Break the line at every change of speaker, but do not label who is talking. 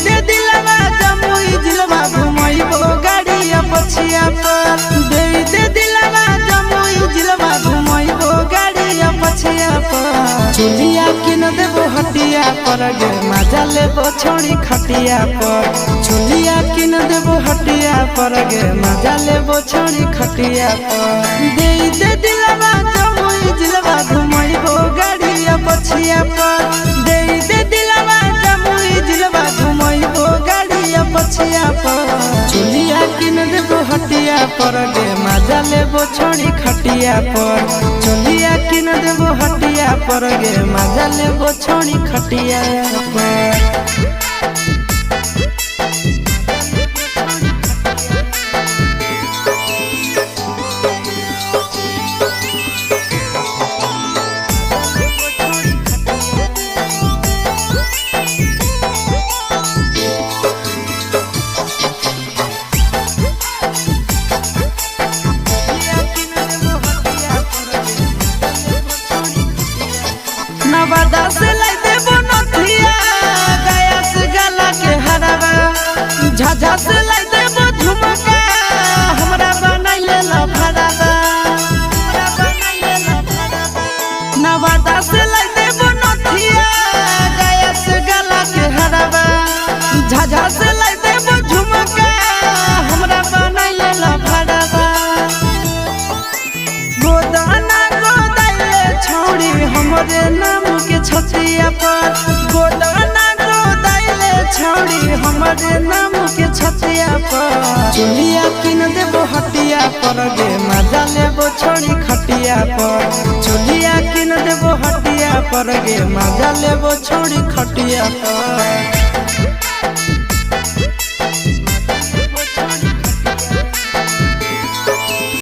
दे दिलवा जमुई जिलवा घुमैबो गाड़िया पछिया पर दे दिलवा जमुई जिलवा घुमैबो गाड़िया पछिया पर चुलिया किन देबो हटिया पर गे मजा लेबो छोड़ी खटिया पर चुलिया किन देबो हटिया पर गे मजा लेबो छोड़ी खटिया पर दे दिलवा जमुई जिलवा घुमैबो गाड़िया पछिया पर दे दिलवा जमुई जिलवा घुमैबो गाड़िया पछिया पर चुलिया किन देबो हटिया पर गे मजा लेबो छोड़ी खटिया पर चुलिया किन देबो हटिया पर गे मजा लेबो छोड़ी खटिया पर नवादा से लाई देबो नथिया गया से गला के हरावा झाझा से लाई देबो झुमका हमरा बनाइले लफड़ावा नवादा से लाई देबो नथिया गया से गला के हरावा झाझा से लाई देबो झुमका हमरा बनाइले लफड़ावा गोदाना गोदाइले छौड़ी हमरे नाम के छतिया पर गोदाना गोदाइले छौड़ी हमरे नाम के छतिया पर चुलिया किन देबो हटिया पर गे मजा लेबो छोड़ी खटिया पर चुलिया किन देबो हटिया पर गे मजा लेबो छोड़ी खटिया पर।